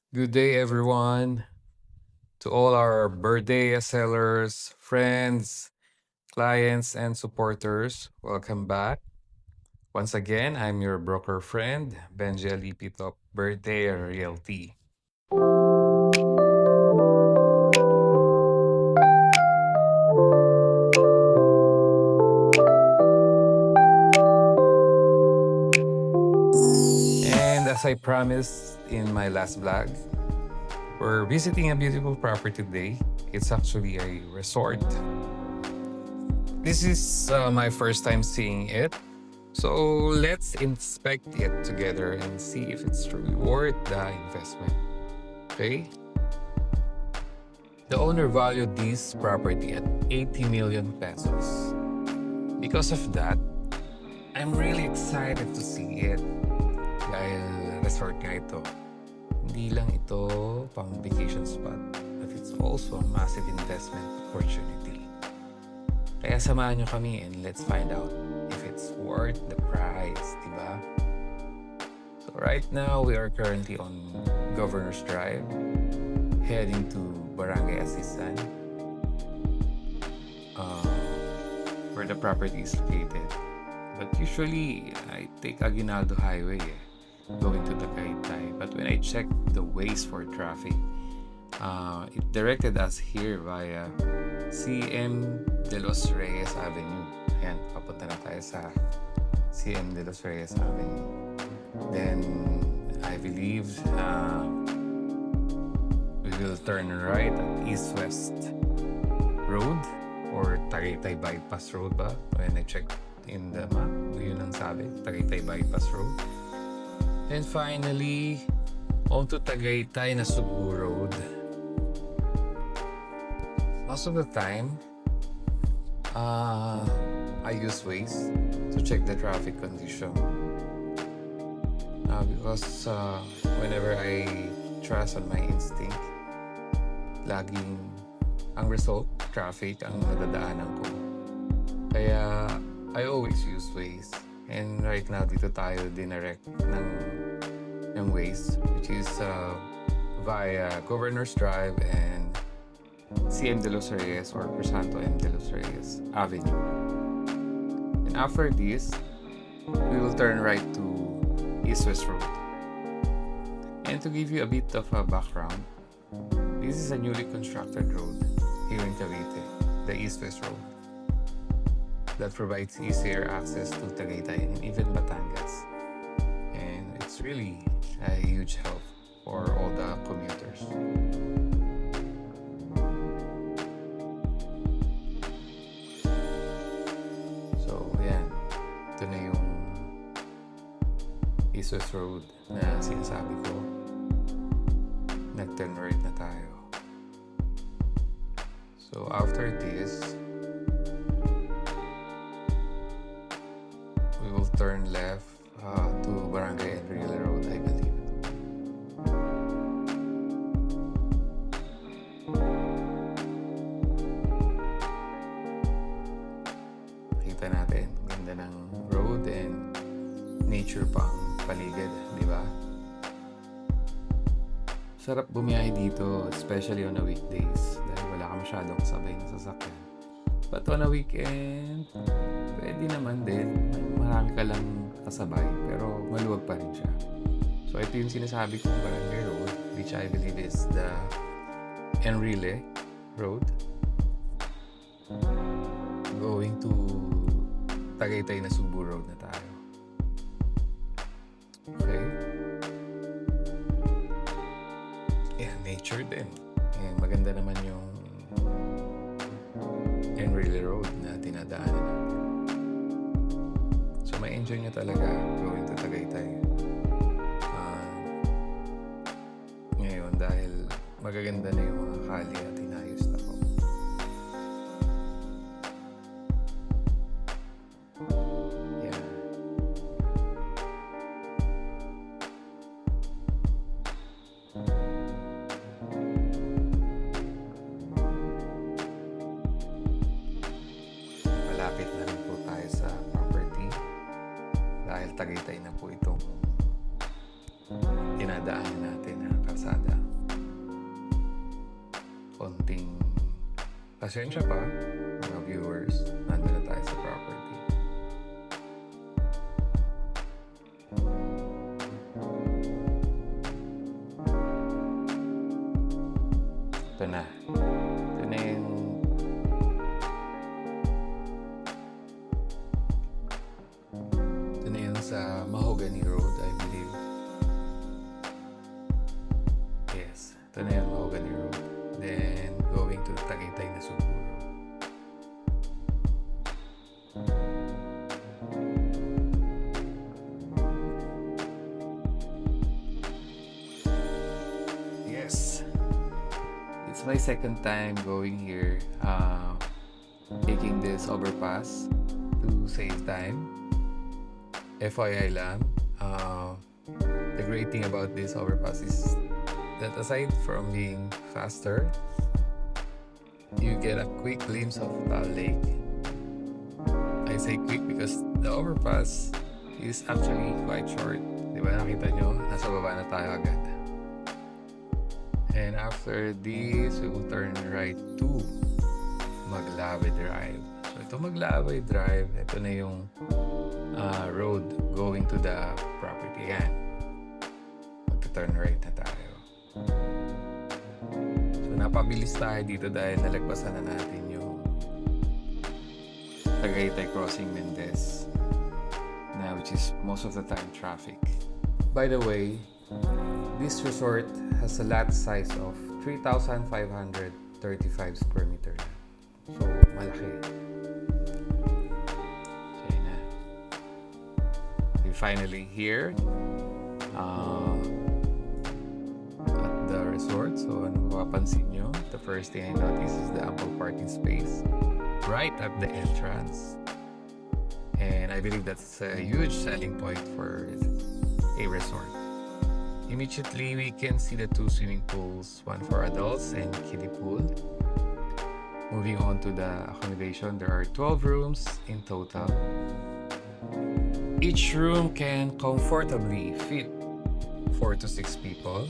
Good day, everyone. To all our Berdea sellers, friends, clients, and supporters, welcome back. Once again, I'm your broker friend, Benji Alipitop, Berdea-Realty. And as I promised in my last vlog, we're visiting a beautiful property today. It's actually a resort. This is my first time seeing it. So let's inspect it together and see if it's truly worth the investment. Okay? The owner valued this property at 80 million pesos. Because of that, I'm really excited to see it. Dahil resort nga ito. Hindi lang ito pang vacation spot, but it's also a massive investment opportunity. Kaya samahan nyo kami and let's find out if it's worth the price, diba? So right now, we are currently on Governor's Drive, heading to Barangay Asisan, where the property is located. But usually, I take Aguinaldo Highway going to Tagaytay. But when I checked the ways for traffic, it directed us here via CM De Los Reyes Avenue. Ayan, papunta na tayo sa CM De Los Reyes Avenue. Then, I believe we will turn right at East-West Road or Tagaytay Bypass Road ba? When I checked in the map, yun ang sabi, Tagaytay Bypass Road. And finally, onto Tagaytay na Subu Road. Most of the time, I use Waze to check the traffic condition. Because whenever I trust on my instinct, laging ang result, traffic, ang nadadaanan ko. Kaya I always use Waze. And right now, dito tayo dinirect ng Waze, which is via Governor's Drive and CM De Los Reyes or Crisanto M. De Los Reyes Avenue. And after this, we will turn right to East-West Road. And to give you a bit of a background, this is a newly constructed road here in Cavite, the East-West Road, that provides easier access to Tagaytay and even Batangas. And it's really a huge help for all the commuters. So, yan. Ito na yung East-West Road na sinasabi ko. Nag-turn right na tayo. So, after this, we will turn left to BERDEA-Real Road, I believe. Kita natin, ganda ng road and nature pang paligid, di ba? Sarap bumiyahe dito, especially on the weekdays dahil wala ka masyadong kasabay na sasakyan. But on a weekend, pwede naman din. Marami ka lang kasabay, pero maluwag pa rin siya. So, ito yung sinasabi kong Barangay Road, which I believe is the Enrile Road. Going to Tagaytay na Subu Road na tayo. Okay? Ayan, nature din. And maganda naman yung Enrile Road na dinadaanan natin. So, may enjoy nyo talaga going to Tagaytay. Ngayon, dahil magaganda na yung mga kali at inayos na po. Yeah. Malapit na rin po tayo sa property dahil Tagaytay na po itong dinadaanan natin na kalsada. pasensya pa, mga viewers, nandun na tayo sa property. Ito na. Ito na yung sa Mahogany Road, I believe. Yes, ito na yung Mahogany Road. Then, going to Tagaytay na siguro. Yes. It's my second time going here, taking this overpass to save time. FYI lang, the great thing about this overpass is that aside from being faster, you get a quick glimpse of the lake. I say quick because the overpass is actually quite short. Di ba nakita nyo? Nasa baba na tayo agad. And after this, we will turn right to Maglave Drive. So ito Maglave Drive, ito na yung road going to the property. Yan. Magta-turn right na tayo. So napabilis tayo dito dahil nalagpasan na natin yung Tagaytay Crossing Mendez na which is most of the time traffic. By the way, this resort has a lot size of 3,535 square meter. So malaki. Finally here at the resort. So ano mapapansin nyo, the first thing I noticed is the ample parking space right at the entrance, and I believe that's a huge selling point for a resort. Immediately we can see the two swimming pools, one for adults and kiddie pool. Moving on to the accommodation, there are 12 rooms in total. Each room can comfortably fit 4 to 6 people,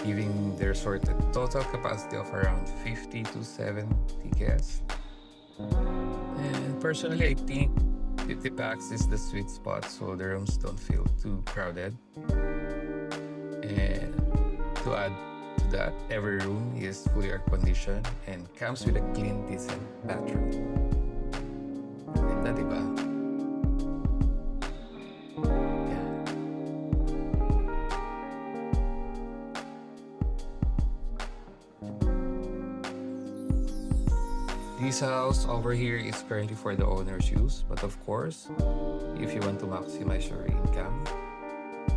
giving the resort a total capacity of around 50 to 70 guests. And personally, I think 50 packs is the sweet spot so the rooms don't feel too crowded. And to add to that, every room is fully air conditioned and comes with a clean, decent bathroom. Ganda, diba? This house over here is currently for the owner's use, but of course, if you want to maximize your income,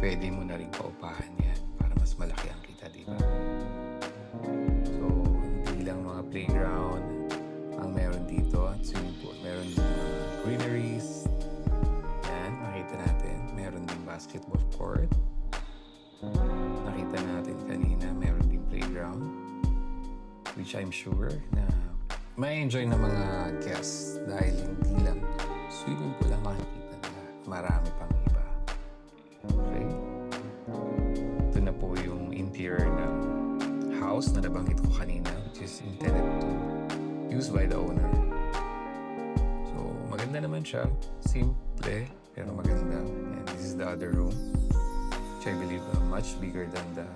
pwede mo na rin paupahan yan para mas malaki ang kita, di ba? So, hindi lang mga playground ang meron dito at swimming pool. Meron din mga greeneries. Yan, makita natin. Meron din basketball court. Nakita natin kanina, meron din playground, which I'm sure na may enjoy na mga guests dahil hindi lang swimming pool lang makikita nila. Marami pang iba. Okay? Ito na po yung interior ng house na nabanggit ko kanina, which is intended to use by the owner. So, maganda naman siya. Simple, pero maganda. And this is the other room, which I believe much bigger than the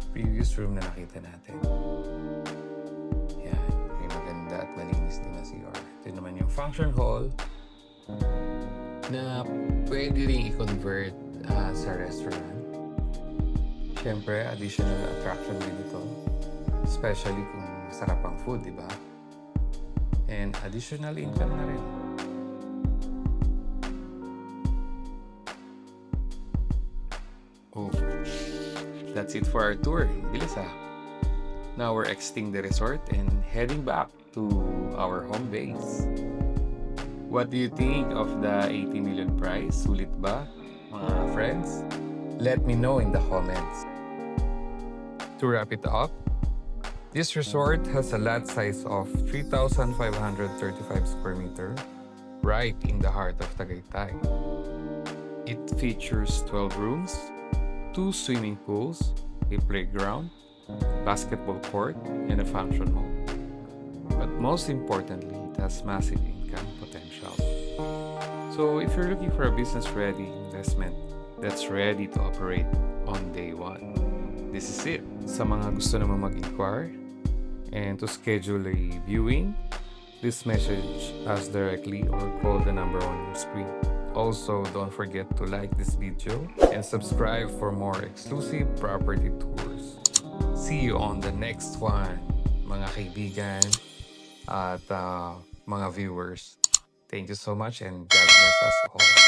previous room na nakita natin. At malinis din na CR. Ito naman yung function hall na pwede rin i-convert sa restaurant. Siyempre, additional attraction din ito. Especially kung masarap ang food, di ba? And additional income na rin. Oh, that's it for our tour. Bilis ha. Now we're exiting the resort and heading back to our home base. What do you think of the 80 million prize? Sulit ba, mga friends? Let me know in the comments. To wrap it up, this resort has a lot size of 3,535 square meter right in the heart of Tagaytay. It features 12 rooms, 2 swimming pools, a playground, basketball court, and a function hall. But Most importantly, it has massive income potential. So if you're looking for a business-ready investment that's ready to operate on day one, this is it. Sa mga gusto naman mag-inquire and to schedule a viewing, please message us directly or call the number on your screen. Also, don't forget to like this video and subscribe for more exclusive property tours. See you on the next one, mga kaibigan at mga viewers. Thank you so much and God bless us all.